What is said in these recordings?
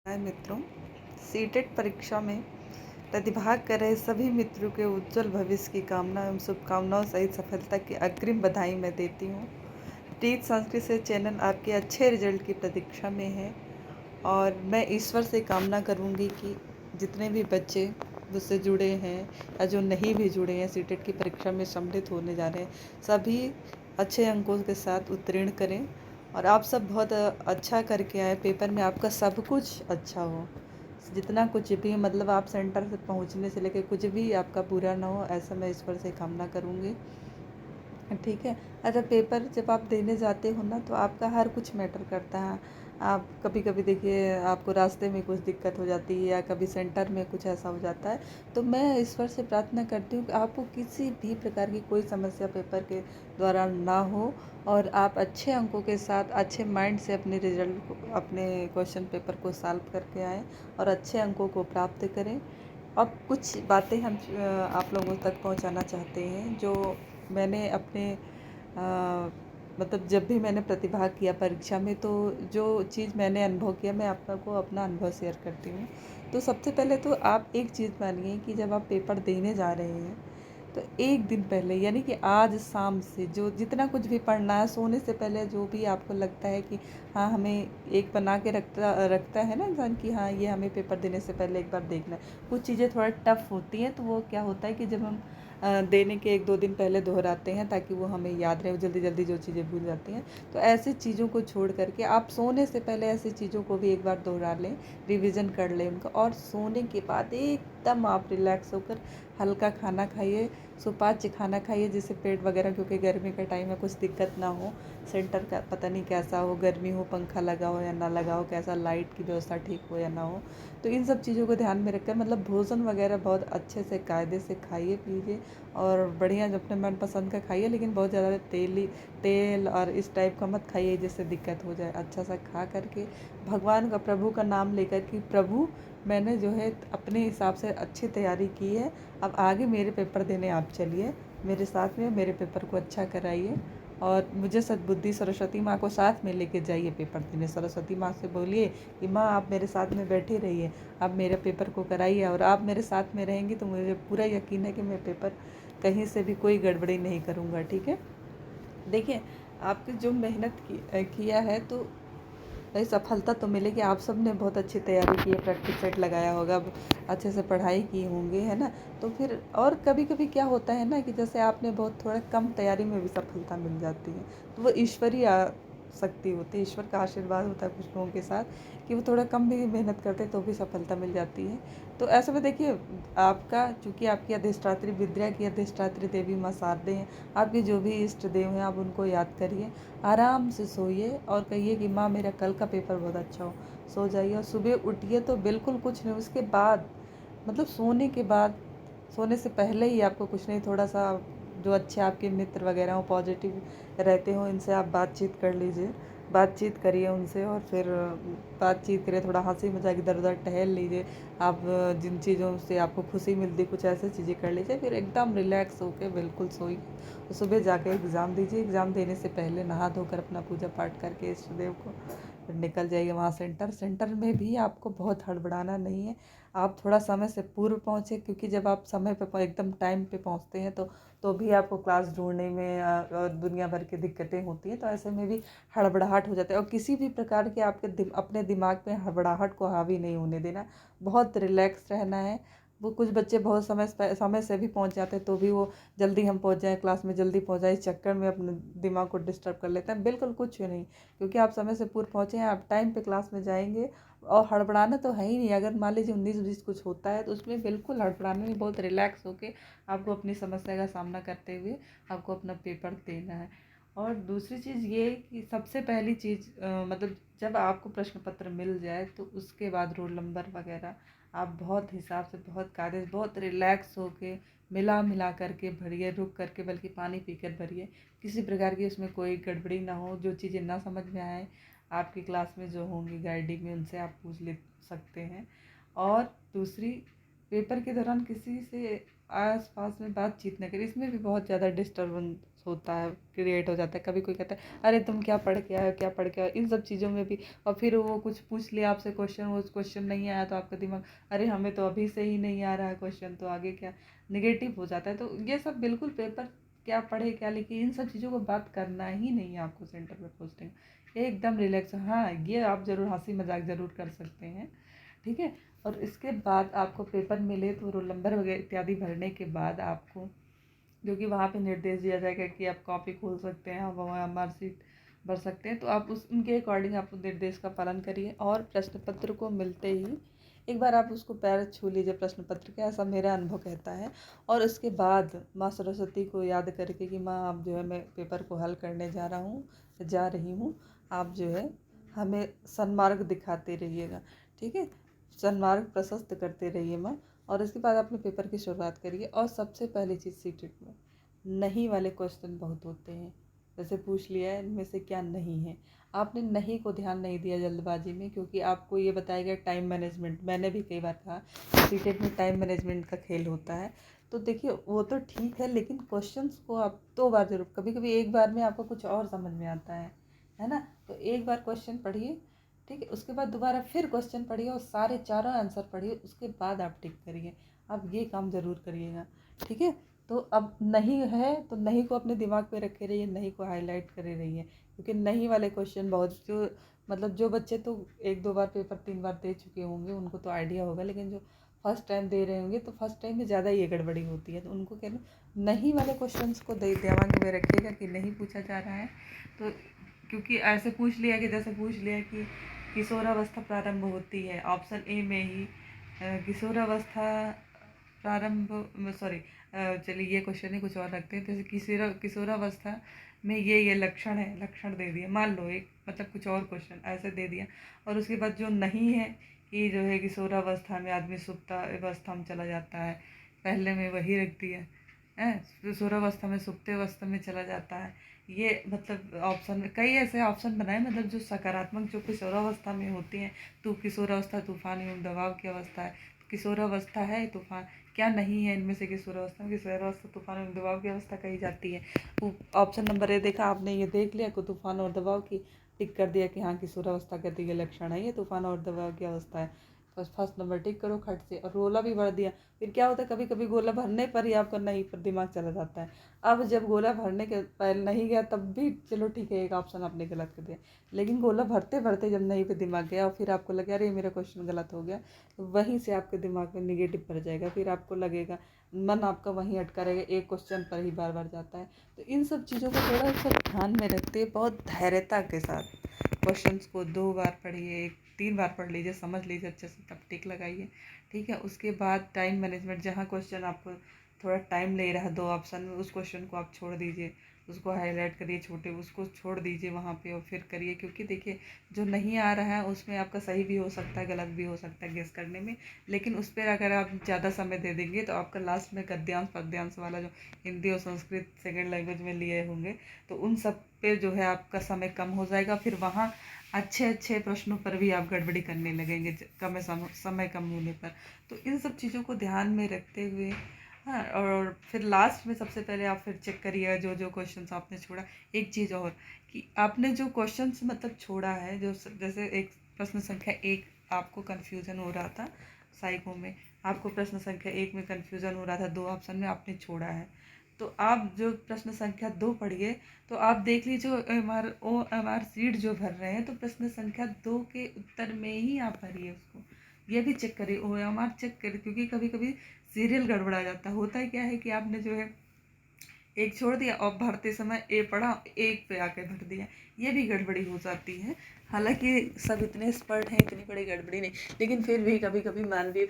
हाय मित्रों, सीटेट परीक्षा में प्रतिभाग कर रहे सभी मित्रों के उज्जवल भविष्य की कामना एवं शुभकामनाओं सहित सफलता की अग्रिम बधाई मैं देती हूँ। टीच संस्कृत से चैनल आपके अच्छे रिजल्ट की प्रतीक्षा में है और मैं ईश्वर से कामना करूँगी कि जितने भी बच्चे मुझसे जुड़े हैं या जो नहीं भी जुड़े हैं सीटेट की परीक्षा में सम्मिलित होने जा रहे हैं, सभी अच्छे अंकों के साथ उत्तीर्ण करें और आप सब बहुत अच्छा करके आए। पेपर में आपका सब कुछ अच्छा हो, जितना कुछ भी मतलब आप सेंटर से पहुंचने से लेकर कुछ भी आपका बुरा ना हो, ऐसा मैं ईश्वर से कामना करूँगी। ठीक है। अच्छा, पेपर जब आप देने जाते हो ना तो आपका हर कुछ मैटर करता है। आप कभी कभी देखिए आपको रास्ते में कुछ दिक्कत हो जाती है या कभी सेंटर में कुछ ऐसा हो जाता है, तो मैं ईश्वर से प्रार्थना करती हूँ कि आपको किसी भी प्रकार की कोई समस्या पेपर के दौरान ना हो और आप अच्छे अंकों के साथ अच्छे माइंड से अपने रिजल्ट को, अपने क्वेश्चन पेपर को सॉल्व करके आएँ और अच्छे अंकों को प्राप्त करें। अब कुछ बातें हम आप लोगों तक पहुंचाना चाहते हैं जो मैंने अपने मतलब जब भी मैंने प्रतिभाग किया परीक्षा में, तो जो चीज़ मैंने अनुभव किया मैं आपको अपना अनुभव शेयर करती हूँ। तो सबसे पहले तो आप एक चीज़ मानिए कि जब आप पेपर देने जा रहे हैं तो एक दिन पहले यानी कि आज शाम से जो जितना कुछ भी पढ़ना है, सोने से पहले जो भी आपको लगता है कि हाँ हमें एक बना के रखता रखता है ना इंसान कि हाँ ये हमें पेपर देने से पहले एक बार देखना है। कुछ चीज़ें थोड़ा टफ होती हैं तो वो क्या होता है कि जब हम देने के एक दो दिन पहले दोहराते हैं ताकि वो हमें याद रहे, जल्दी जल्दी जो चीज़ें भूल जाती हैं। तो ऐसी चीज़ों को छोड़ करके आप सोने से पहले ऐसी चीज़ों को भी एक बार दोहरा लें, रिवीजन कर लें उनका, और सोने के बाद एकदम आप रिलैक्स होकर हल्का खाना खाइए, सुपाच्य खाना खाइए जिससे पेट वगैरह, क्योंकि गर्मी का टाइम है, कुछ दिक्कत ना हो। सेंटर का पता नहीं कैसा हो, गर्मी हो, पंखा लगा हो या ना लगा हो, कैसा लाइट की व्यवस्था ठीक हो या ना हो। तो इन सब चीज़ों को ध्यान में रखकर मतलब भोजन वगैरह बहुत अच्छे से कायदे से खाइए पीजिए और बढ़िया अपने मनपसंद का खाइए, लेकिन बहुत ज़्यादा तेल और इस टाइप का मत खाइए जिससे दिक्कत हो जाए। अच्छा सा खा करके भगवान का, प्रभु का नाम लेकर कि प्रभु मैंने जो है अपने हिसाब से अच्छी तैयारी की है, अब आगे मेरे पेपर देने आप चलिए मेरे साथ में, मेरे पेपर को अच्छा कराइए और मुझे सद्बुद्धि सरस्वती माँ को साथ में लेके जाइए पेपर देने। सरस्वती माँ से बोलिए कि माँ आप मेरे साथ में बैठी रहिए, आप मेरे पेपर को कराइए, और आप मेरे साथ में रहेंगी तो मुझे पूरा यकीन है कि मैं पेपर कहीं से भी कोई गड़बड़ी नहीं करूँगा। ठीक है। देखिए आपकी जो मेहनत किया है तो भाई सफलता तो मिलेगी। आप सब ने बहुत अच्छी तैयारी की है, प्रैक्टिस सेट लगाया होगा, अच्छे से पढ़ाई की होंगी, है ना। तो फिर और कभी कभी क्या होता है ना कि जैसे आपने बहुत थोड़ा कम तैयारी में भी सफलता मिल जाती है, तो वो ईश्वरीय शक्ति होती है, ईश्वर का आशीर्वाद होता है कुछ लोगों के साथ कि वो थोड़ा कम भी मेहनत करते तो भी सफलता मिल जाती है। तो ऐसे में देखिए आपका, चूँकि आपकी अधिष्ठात्री विद्या की अधिष्ठात्री देवी माँ शारदे हैं, आपके जो भी इष्ट देव हैं आप उनको याद करिए, आराम से सोइए और कहिए कि माँ मेरा कल का पेपर बहुत अच्छा हो। सो जाइए और सुबह उठिए तो बिल्कुल कुछ नहीं, उसके बाद मतलब सोने के बाद, सोने से पहले ही आपको कुछ नहीं, थोड़ा सा जो अच्छे आपके मित्र वगैरह हो, पॉजिटिव रहते हो, इनसे आप बातचीत कर लीजिए, बातचीत करिए उनसे और फिर बातचीत करिए, थोड़ा हंसी मजाक इधर उधर टहल लीजिए। आप जिन चीज़ों से आपको खुशी मिलती कुछ ऐसी चीज़ें कर लीजिए, फिर एकदम रिलैक्स होकर बिल्कुल सोइए। तो सुबह जाके एग्ज़ाम दीजिए, एग्ज़ाम देने से पहले नहा धोकर अपना पूजा पाठ करके इष्ट देव को फिर निकल जाइए वहाँ सेंटर में भी आपको बहुत हड़बड़ाना नहीं है। आप थोड़ा समय से पूर्व पहुँचे, क्योंकि जब आप समय पे एकदम टाइम पे पहुँचते हैं तो भी आपको क्लास ढूंढने में और दुनिया भर की दिक्कतें होती हैं, तो ऐसे में भी हड़बड़ाहट हो जाता है। और किसी भी प्रकार के आपके अपने दिमाग में हड़बड़ाहट को हावी नहीं होने देना, बहुत रिलैक्स रहना है। वो कुछ बच्चे बहुत समय से भी पहुंच जाते हैं तो भी वो जल्दी हम पहुंच जाएं क्लास में, जल्दी पहुंच जाए, इस चक्कर में अपने दिमाग को डिस्टर्ब कर लेते हैं। बिल्कुल कुछ नहीं, क्योंकि आप समय से पूर्व पहुंचे हैं, आप टाइम पे क्लास में जाएंगे और हड़बड़ाना तो है ही नहीं। अगर मान लीजिए 19-20 कुछ होता है तो उसमें बिल्कुल हड़बड़ाना नहीं, बहुत रिलैक्स होके आपको अपनी समस्या का सामना करते हुए आपको अपना पेपर देना है। और दूसरी चीज़ ये कि सबसे पहली चीज़ मतलब जब आपको प्रश्न पत्र मिल जाए तो उसके बाद रोल नंबर वगैरह आप बहुत हिसाब से, बहुत कायदे से, बहुत रिलैक्स होके मिला मिला करके भरिए, रुक करके बल्कि पानी पीकर भरिए। किसी प्रकार की उसमें कोई गड़बड़ी ना हो। जो चीज़ें ना समझ में आए आपकी क्लास में जो होंगी गाइडिंग में, उनसे आप पूछ ले सकते हैं। और दूसरी, पेपर के दौरान किसी से आस-पास में बातचीत ना करें। इसमें भी बहुत ज़्यादा डिस्टर्बेंस होता है, क्रिएट हो जाता है। कभी कोई कहता है, "अरे! तुम क्या पढ़ के आए हो? क्या पढ़ के आए हो?" इन सब चीज़ों में भी। और फिर वो कुछ पूछ लिया आपसे क्वेश्चन, वो क्वेश्चन नहीं आया तो आपका दिमाग, "अरे! हमें तो अभी से ही नहीं आ रहा है क्वेश्चन, तो आगे क्या?" नेगेटिव हो जाता है। तो ये सब बिल्कुल पेपर क्या पढ़े, क्या लिखे, इन सब चीज़ों को बात करना ही नहीं है आपको सेंटर पे पोस्टिंग। एकदम रिलैक्स, हाँ, ये आप ज़रूर हँसी-मज़ाक ज़रूर कर सकते हैं, ठीक है? और इसके बाद आपको पेपर मिले तो रोल नंबर वगैरह इत्यादि भरने के बाद आपको, जो कि वहाँ पे निर्देश दिया जाएगा कि आप कॉपी खोल सकते हैं, वहाँ मार्कशीट भर सकते हैं, तो आप उस उनके अकॉर्डिंग आप उस निर्देश का पालन करिए। और प्रश्न पत्र को मिलते ही एक बार आप उसको पैर छू लीजिए प्रश्न पत्र के, ऐसा मेरा अनुभव कहता है। और उसके बाद माँ सरस्वती को याद करके कि माँ, आप जो है, मैं पेपर को हल करने जा रहा हूँ, जा रही हूँ, आप जो है हमें सन्मार्ग दिखाते रहिएगा, ठीक है? सन्मार्ग प्रशस्त करते रहिए माँ। और इसके बाद अपने पेपर की शुरुआत करिए। और सबसे पहली चीज़, सीटेट में नहीं वाले क्वेश्चन बहुत होते हैं। जैसे पूछ लिया है, इनमें से क्या नहीं है। आपने नहीं को ध्यान नहीं दिया जल्दबाजी में, क्योंकि आपको ये बताया गया टाइम मैनेजमेंट। मैंने भी कई बार कहा सीटेट में टाइम मैनेजमेंट का खेल होता है। तो देखिए, वो तो ठीक है, लेकिन क्वेश्चंस को आप 2 बार जरूर, कभी कभी एक बार में आपको कुछ और समझ में आता है ना? तो एक बार क्वेश्चन पढ़िए, ठीक है? उसके बाद दोबारा फिर क्वेश्चन पढ़िए और सारे चारों आंसर पढ़िए, उसके बाद आप टिक करिए। आप ये काम ज़रूर करिएगा, ठीक है? तो अब नहीं है तो नहीं को अपने दिमाग पे रखे रहिए, नहीं को हाईलाइट करे रहिए, क्योंकि नहीं वाले क्वेश्चन बहुत, जो मतलब जो बच्चे तो 1-2 बार पेपर 3 बार दे चुके होंगे उनको तो आइडिया होगा, लेकिन जो फर्स्ट टाइम दे रहे होंगे तो फर्स्ट टाइम में ज़्यादा ये गड़बड़ी होती है। तो उनको कह लो, नहीं वाले क्वेश्चंस को दिमाग में रखिएगा कि नहीं पूछा जा रहा है। तो क्योंकि ऐसे पूछ लिया कि, जैसे पूछ लिया कि किशोरावस्था प्रारंभ होती है ऑप्शन ए में ही, किशोरावस्था प्रारंभ, सॉरी, चलिए ये क्वेश्चन ही कुछ और रखते हैं। जैसे किशोरावस्था में ये लक्षण है, लक्षण दे दिया, मान लो एक, मतलब कुछ और क्वेश्चन ऐसे दे दिया। और उसके बाद जो नहीं है कि जो है किशोरावस्था में आदमी सुप्ता अवस्था में चला जाता है, पहले में वही रख दिया है, किशोरावस्था में सुप्त अवस्था में चला जाता है। ये मतलब ऑप्शन में कई ऐसे ऑप्शन बनाए, मतलब जो सकारात्मक, जो किशोरावस्था में होती हैं। तो किशोरावस्था तूफान एवं दबाव की अवस्था है, किशोरावस्था है तूफान, क्या नहीं है इनमें से किशोरावस्था में? किशोरावस्था तूफान एवं दबाव की अवस्था कही जाती है। ऑप्शन नंबर ए देखा आपने, ये देख लिया कि तूफान और दबाव की, टिक कर दिया कि हाँ किशोरावस्था का ये लक्षण है, ये तूफान और दबाव की अवस्था है। बस फर्स्ट नंबर टिक करो खट से। और गोला भी भर दिया। फिर क्या होता है, कभी कभी गोला भरने पर ही आपका नहीं पर दिमाग चला जाता है। अब जब गोला भरने के पहले नहीं गया तब भी चलो ठीक है, एक ऑप्शन आपने गलत कर दिया, लेकिन गोला भरते भरते जब नहीं पे दिमाग गया और फिर आपको लगा अरे मेरा क्वेश्चन गलत हो गया, तो वहीं से आपके दिमाग में निगेटिव भर जाएगा। फिर आपको लगेगा, मन आपका वहीं अटका रहेगा, एक क्वेश्चन पर ही बार बार जाता है। तो इन सब चीज़ों को थोड़ा सा ध्यान में रखते बहुत धैर्यता के साथ क्वेश्चंस को 2 बार पढ़िए, 3 बार पढ़ लीजिए, समझ लीजिए अच्छे से, तब टिक लगाइए, ठीक है? उसके बाद टाइम मैनेजमेंट, जहाँ क्वेश्चन आपको थोड़ा टाइम ले रहा है 2 ऑप्शन में, उस क्वेश्चन को आप छोड़ दीजिए, उसको हाईलाइट करिए छोटे, उसको छोड़ दीजिए वहाँ पे और फिर करिए। क्योंकि देखिए, जो नहीं आ रहा है उसमें आपका सही भी हो सकता है, गलत भी हो सकता है गेस करने में, लेकिन उस पर अगर आप ज़्यादा समय दे देंगे तो आपका लास्ट में गद्यांश पद्यांश वाला, जो हिंदी और संस्कृत सेकेंड लैंग्वेज में लिए होंगे, तो उन सब पे जो है आपका समय कम हो जाएगा। फिर वहाँ अच्छे अच्छे प्रश्नों पर भी आप गड़बड़ी करने लगेंगे समय कम होने पर। तो इन सब चीज़ों को ध्यान में रखते हुए, हाँ, और फिर लास्ट में सबसे पहले आप फिर चेक करिएगा जो जो क्वेश्चंस आपने छोड़ा। एक चीज़ और, कि आपने जो क्वेश्चंस मतलब छोड़ा है, जो जैसे एक प्रश्न संख्या 1 आपको कन्फ्यूज़न हो रहा था, साइको में आपको प्रश्न संख्या 1 में कन्फ्यूज़न हो रहा था, 2 ऑप्शन में आपने छोड़ा है, तो आप जो प्रश्न संख्या 2 पढ़िए, तो आप देख लीजिए OMR सीट जो भर रहे हैं, तो प्रश्न संख्या 2 के उत्तर में ही आप भरिए उसको। ये भी चेक करिए, OMR चेक करिए, क्योंकि कभी कभी सीरियल गड़बड़ा जाता है। होता है क्या है कि आपने जो है एक छोड़ दिया और भरते समय ए पढ़ा, एक पे आके भर दिया, ये भी गड़बड़ी हो जाती है। हालांकि सब इतने एक्सपर्ट हैं, इतनी बड़ी गड़बड़ी नहीं, लेकिन फिर भी कभी कभी मानवीय,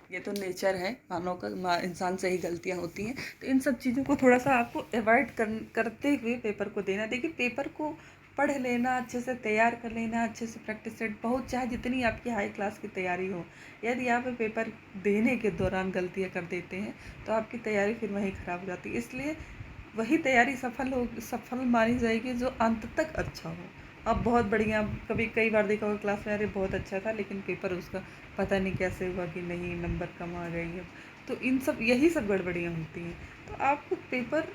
ये तो नेचर है मानव का, इंसान से ही गलतियाँ होती हैं। तो इन सब चीज़ों को थोड़ा सा आपको अवॉइड करते हुए पेपर को देना। देखिए, पेपर को पढ़ लेना, अच्छे से तैयार कर लेना, अच्छे से प्रैक्टिस सेट, बहुत चाहे जितनी आपकी हाई क्लास की तैयारी हो, यदि आप पेपर देने के दौरान गलतियाँ कर देते हैं तो आपकी तैयारी फिर वहीं ख़राब हो जाती है। इसलिए वही तैयारी सफल मानी जाएगी जो अंत तक अच्छा हो। अब बहुत बढ़िया, कभी कई बार देखा होगा क्लास में, अरे बहुत अच्छा था लेकिन पेपर उसका पता नहीं कैसे हुआ कि नहीं नंबर कम आ गई है। तो इन सब यही सब गड़बड़ियाँ होती हैं। तो आपको पेपर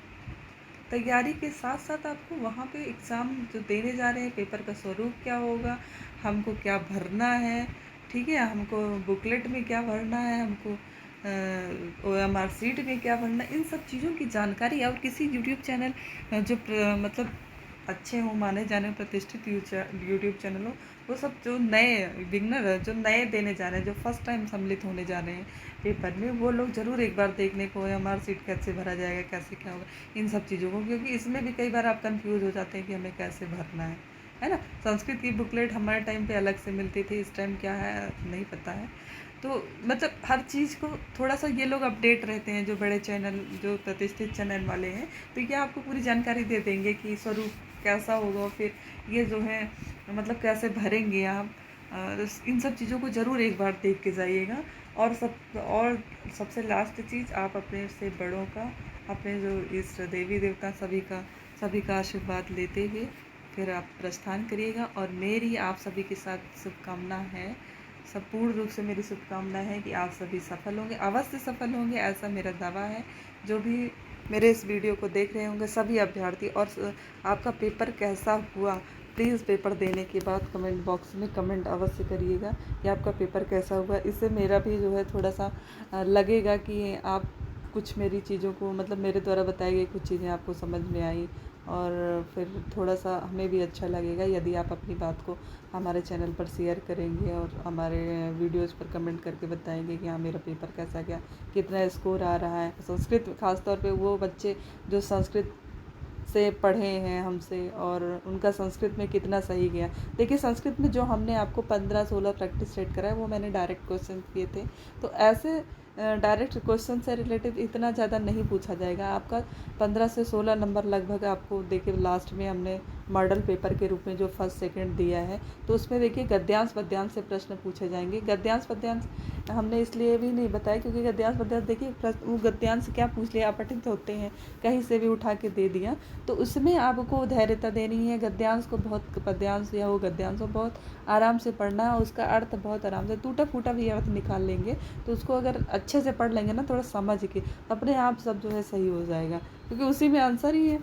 तैयारी के साथ साथ आपको वहाँ पे एग्ज़ाम जो देने जा रहे हैं, पेपर का स्वरूप क्या होगा, हमको क्या भरना है, ठीक है, हमको बुकलेट में क्या भरना है, हमको OMR शीट में क्या भरना है, इन सब चीज़ों की जानकारी। और किसी यूट्यूब चैनल जो मतलब अच्छे हों, माने जाने प्रतिष्ठित यूट्यूब चैनल हो, वो सब जो नए बिगनर है, जो नए देने जा रहे हैं, जो फर्स्ट टाइम सम्मिलित होने जा रहे हैं पेपर में, वो लोग ज़रूर एक बार देखने को OMR शीट कैसे भरा जाएगा, कैसे क्या होगा, इन सब चीज़ों को, क्योंकि इसमें भी कई बार आप कंफ्यूज हो जाते हैं कि हमें कैसे भरना है ना। संस्कृत की बुकलेट हमारे टाइम पे अलग से मिलती थी, इस टाइम क्या है नहीं पता है। तो मतलब हर चीज़ को थोड़ा सा ये लोग अपडेट रहते हैं, जो बड़े चैनल, जो प्रतिष्ठित चैनल वाले हैं, तो ये आपको पूरी जानकारी दे देंगे कि स्वरूप कैसा होगा, फिर ये जो है मतलब कैसे भरेंगे आप। इन सब चीज़ों को ज़रूर एक बार देख के जाइएगा। और सबसे लास्ट चीज़, आप अपने से बड़ों का, अपने जो इष्ट देवी देवता सभी का आशीर्वाद लेते हुए फिर आप प्रस्थान करिएगा। और मेरी आप सभी के साथ शुभकामना है, संपूर्ण रूप से मेरी शुभकामना है कि आप सभी सफल होंगे, अवश्य सफल होंगे, ऐसा मेरा दावा है। जो भी मेरे इस वीडियो को देख रहे होंगे सभी अभ्यर्थी, और आपका पेपर कैसा हुआ, प्लीज़ पेपर देने के बाद कमेंट बॉक्स में कमेंट अवश्य करिएगा कि आपका पेपर कैसा हुआ। इससे मेरा भी जो है थोड़ा सा लगेगा कि आप कुछ मेरी चीज़ों को, मतलब मेरे द्वारा बताई गई कुछ चीज़ें आपको समझ में आई, और फिर थोड़ा सा हमें भी अच्छा लगेगा यदि आप अपनी बात को हमारे चैनल पर शेयर करेंगे और हमारे वीडियोस पर कमेंट करके बताएंगे कि हाँ मेरा पेपर कैसा गया, कितना स्कोर आ रहा है। संस्कृत खासतौर पे वो बच्चे जो संस्कृत से पढ़े हैं हमसे, और उनका संस्कृत में कितना सही गया। देखिए संस्कृत में जो हमने आपको 15-16 प्रैक्टिस सेट करा है, वो मैंने डायरेक्ट क्वेश्चन किए थे। तो ऐसे डायरेक्ट क्वेश्चन से रिलेटेड इतना ज़्यादा नहीं पूछा जाएगा। आपका 15 से 16 नंबर लगभग आपको, देखिए लास्ट में हमने मॉडल पेपर के रूप में जो फर्स्ट सेकंड दिया है, तो उसमें देखिए गद्यांश पद्यांश से प्रश्न पूछे जाएंगे। गद्यांश पद्यांश हमने इसलिए भी नहीं बताया क्योंकि गद्यांश पद्यांश देखिए वो गद्यांश क्या पूछ लिया, अपठित होते हैं, कहीं से भी उठा के दे दिया, तो उसमें आपको धैर्यता देनी है। गद्यांश को बहुत, पद्यांश या वो गद्यांश को बहुत आराम से पढ़ना है, उसका अर्थ बहुत आराम से, टूटा फूटा भी अर्थ निकाल लेंगे तो उसको अगर अच्छे से पढ़ लेंगे ना, थोड़ा समझ के, अपने आप सब जो है सही हो जाएगा, क्योंकि उसी में आंसर ही है।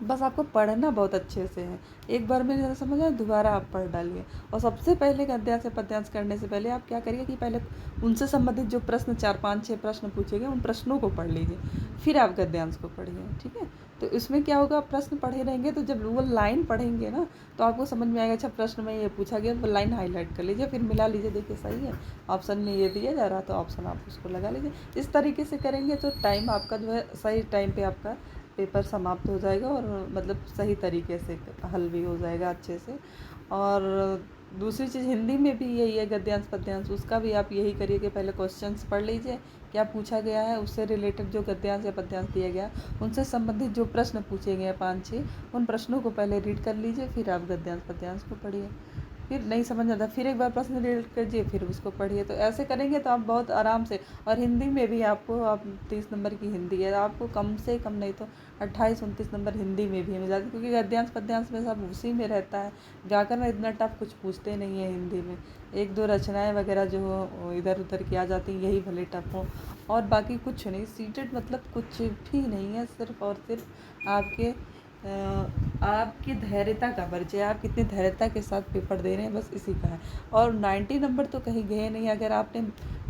बस आपको पढ़ना बहुत अच्छे से है। एक बार में ज़रा समझ आए, दोबारा आप पढ़ डालिए। और सबसे पहले गद्यांश से पद्यांश करने से पहले आप क्या करिए कि पहले उनसे संबंधित जो प्रश्न 4-5-6 प्रश्न पूछे गए, उन प्रश्नों को पढ़ लीजिए, फिर आप गद्यांश को पढ़िए, ठीक है। तो इसमें क्या होगा, प्रश्न पढ़े रहेंगे तो जब वो लाइन पढ़ेंगे ना, तो आपको समझ में आएगा अच्छा प्रश्न में ये पूछा गया, वो लाइन हाईलाइट कर लीजिए, फिर मिला लीजिए, देखिए सही है, ऑप्शन में ये दिया जा रहा तो ऑप्शन आप उसको लगा लीजिए। इस तरीके से करेंगे तो टाइम आपका जो है सही टाइम पे आपका पेपर समाप्त हो जाएगा, और मतलब सही तरीके से हल भी हो जाएगा अच्छे से। और दूसरी चीज़, हिंदी में भी यही है गद्यांश पद्यांश, उसका भी आप यही करिए कि पहले क्वेश्चंस पढ़ लीजिए, क्या पूछा गया है, उससे रिलेटेड जो गद्यांश या पद्यांश दिया गया, उनसे संबंधित जो प्रश्न पूछे गए हैं 5-6, उन प्रश्नों को पहले रीड कर लीजिए, फिर आप गद्यांश पद्यांश को पढ़िए। फिर नहीं समझ आता, फिर एक बार प्रश्न रीड कीजिए, फिर उसको पढ़िए। तो ऐसे करेंगे तो आप बहुत आराम से, और हिंदी में भी आपको, आप 30 नंबर की हिंदी है, आपको कम से कम नहीं तो 28-29 नंबर हिंदी में भी मिल जाते, क्योंकि गद्यांश पद्यांश में सब उसी में रहता है। व्याकरण इतना टफ कुछ पूछते नहीं है हिंदी में, 1-2 रचनाएँ वगैरह जो हो इधर उधर की आ जाती हैं, यही भले टफ हो, और बाकी कुछ नहीं। सीटेट मतलब कुछ भी नहीं है, सिर्फ और सिर्फ आपकी धैर्यता का परिचय, आप कितनी धैर्यता के साथ पेपर दे रहे हैं, बस इसी का है। और 90 नंबर तो कहीं गए नहीं। अगर आपने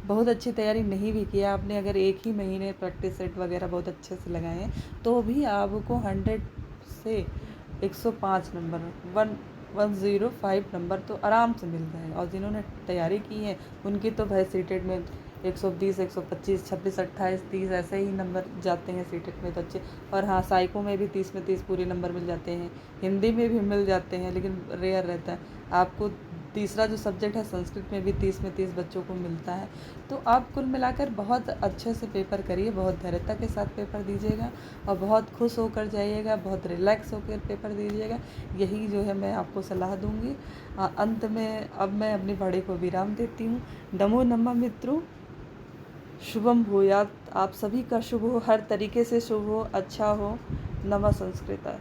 बहुत अच्छी तैयारी नहीं भी किया, आपने अगर एक ही महीने प्रैक्टिस सेट वगैरह बहुत अच्छे से लगाए हैं, तो भी आपको 100 से 105 नंबर, 105 नंबर तो आराम से मिल जाएगा। और जिन्होंने तैयारी की है उनकी तो भाई सीटेट में 120, 125, 26, 28, 30 ऐसे ही नंबर जाते हैं सीटेट में तो अच्छे। और हाँ, साइको में भी 30 में 30 पूरे नंबर मिल जाते हैं, हिंदी में भी मिल जाते हैं, लेकिन रेयर रहता है। आपको तीसरा जो सब्जेक्ट है संस्कृत में भी 30 में 30 बच्चों को मिलता है। तो आप कुल मिलाकर बहुत अच्छे से पेपर करिए, बहुत धैर्यता के साथ पेपर दीजिएगा, और बहुत खुश होकर जाइएगा, बहुत रिलैक्स होकर पेपर दीजिएगा। यही जो है मैं आपको सलाह दूँगी। अंत में अब मैं अपनी वाणी को विराम देती हूँ। नमो नमः मित्रों, शुभम भूयात। आप सभी का शुभ हो, हर तरीके से शुभ हो, अच्छा हो। नमः संस्कृता।